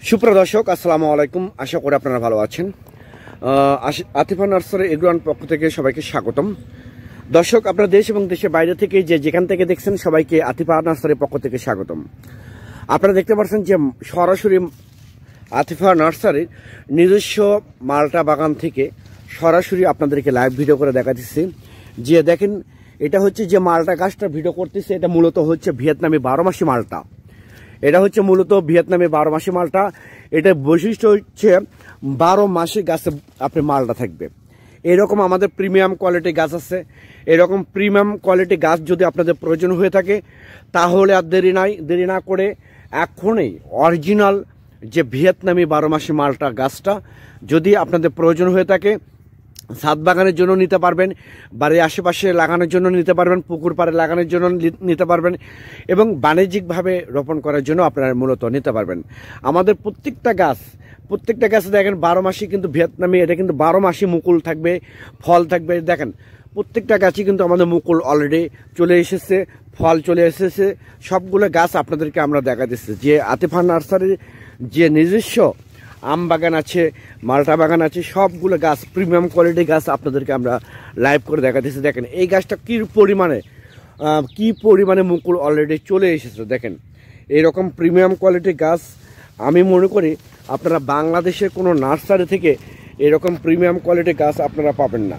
সুপ্রিয় দর্শক, আসসালামু আলাইকুম। আশা করি আপনারা ভালো আছেন। আতিফা নার্সারি এগ্রোয়ান পক্ষ থেকে সবাইকে স্বাগতম। দর্শক, আপনারা দেশ এবং দেশের বাইরে থেকে যেখান থেকে দেখছেন সবাইকে আতিফা নার্সারির পক্ষ থেকে স্বাগতম। আপনারা দেখতে পাচ্ছেন যে সরাসরি আতিফা নার্সারির নিজস্ব মালটা বাগান থেকে সরাসরি আপনাদেরকে লাইভ ভিডিও করে দেখাচ্ছি। যে দেখেন, এটা হচ্ছে যে মালটা গাছটা ভিডিও করতেছে, এটা মূলত হচ্ছে ভিয়েতনামি 12 মাসি মালটা। এটা হচ্ছে মূলত ভিয়েতনামি 12 মাসি মালটা। এটার বৈশিষ্ট্য হচ্ছে 12 মাসে গাছে আপনি মালটা থাকবে। এরকম আমাদের প্রিমিয়াম কোয়ালিটি গাছ আছে। এরকম প্রিমিয়াম কোয়ালিটি গাছ যদি আপনাদের প্রয়োজন হয়ে থাকে তাহলে আর দেরি না করে এখনই অরিজিনাল যে ভিয়েতনামি 12 মাসি মালটা গাছটা যদি আপনাদের প্রয়োজন হয়ে থাকে, ছাদ বাগানের জন্য নিতে পারবেন, বাড়ির আশেপাশে লাগানোর জন্য নিতে পারবেন, পুকুর পাড়ে লাগানোর জন্য নিতে পারবেন এবং বাণিজ্যিকভাবে রোপণ করার জন্য আপনারা মূলত নিতে পারবেন। আমাদের প্রত্যেকটা গাছে দেখেন 12 মাসই কিন্তু ভিয়েতনামি, এটা কিন্তু 12 মাসই মুকুল থাকবে, ফল থাকবে। দেখেন প্রত্যেকটা গাছই কিন্তু আমাদের মুকুল অলরেডি চলে এসেছে, ফল চলে এসেছে। সবগুলো গাছ আপনাদেরকে আমরা দেখা দিচ্ছি যে আতিফা নার্সারির যে নিজস্ব আম বাগান আছে, মালটা বাগান আছে, সবগুলো গাছ প্রিমিয়াম কোয়ালিটি গাছ আপনাদেরকে আমরা লাইভ করে দেখাতেছি। দেখেন এই গাছটা কি পরিমাণে মুকুল অলরেডি চলে এসেছে। দেখেন এইরকম প্রিমিয়াম কোয়ালিটি গাছ আমি মনে করি আপনারা বাংলাদেশের কোনো নার্সারি থেকে এরকম প্রিমিয়াম কোয়ালিটি গাছ আপনারা পাবেন না।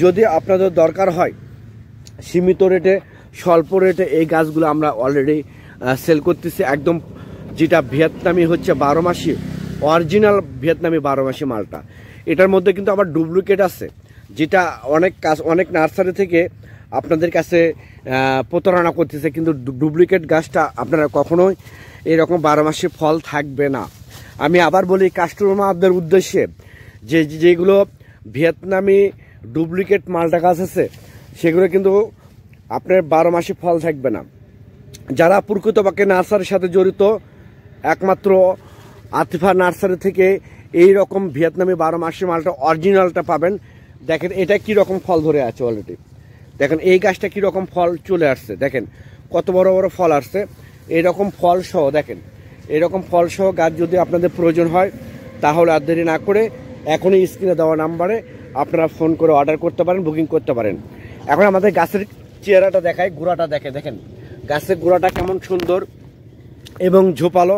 যদি আপনাদের দরকার হয় সীমিত রেটে, স্বল্প রেটে এই গাছগুলো আমরা অলরেডি সেল করতেছি। একদম যেটা ভিয়েতনামি হচ্ছে 12 মাসি, অরিজিনাল ভিয়েতনামি 12 মাসি মালটা। এটার মধ্যে কিন্তু আবার ডুপ্লিকেট আছে, যেটা অনেক নার্সারি থেকে আপনাদের কাছে প্রতারণা করতেছে। কিন্তু ডুপ্লিকেট গাছটা আপনারা কখনোই এরকম 12 মাসে ফল থাকবে না। আমি আবার বলি কাস্টমারদের উদ্দেশ্যে, যেগুলো ভিয়েতনামি ডুপ্লিকেট মালটা গাছ আছে সেগুলো কিন্তু আপনার 12 মাসে ফল থাকবে না। যারা প্রকৃতপক্ষে নার্সারির সাথে জড়িত, একমাত্র আতিফা নার্সারি থেকে এই রকম ভিয়েতনামি 12 মাসের মালটা অরিজিনালটা পাবেন। দেখেন এটা কি রকম ফল ধরে আছে অলরেডি। দেখেন এই গাছটা কি রকম ফল চলে আসছে, দেখেন কত বড় বড় ফল আসছে। এইরকম ফল সহ, দেখেন এরকম ফল সহ গাছ যদি আপনাদের প্রয়োজন হয় তাহলে আর দেরি না করে এখনই স্ক্রিনে দেওয়া নাম্বারে আপনারা ফোন করে অর্ডার করতে পারেন, বুকিং করতে পারেন। এখন আমাদের গাছের চেহারাটা দেখায়, গোড়াটা দেখেন গাছের গোড়াটা কেমন সুন্দর এবং ঝোপালো।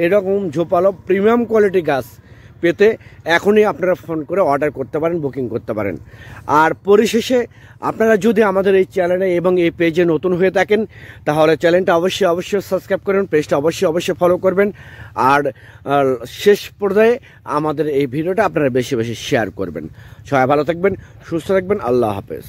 এরকম ঝোপালো প্রিমিয়াম কোয়ালিটি গাছ পেতে এখনই আপনারা ফোন করে অর্ডার করতে পারেন, বুকিং করতে পারেন। আর পরিশেষে আপনারা যদি আমাদের এই চ্যানেলে এবং এই পেজে নতুন হয়ে থাকেন তাহলে চ্যানেলটা অবশ্যই সাবস্ক্রাইব করবেন, পেজটা অবশ্যই ফলো করবেন। আর শেষ পর্যায়ে আমাদের এই ভিডিওটা আপনারা বেশি শেয়ার করবেন। সবাই ভালো থাকবেন, সুস্থ থাকবেন। আল্লাহ হাফেজ।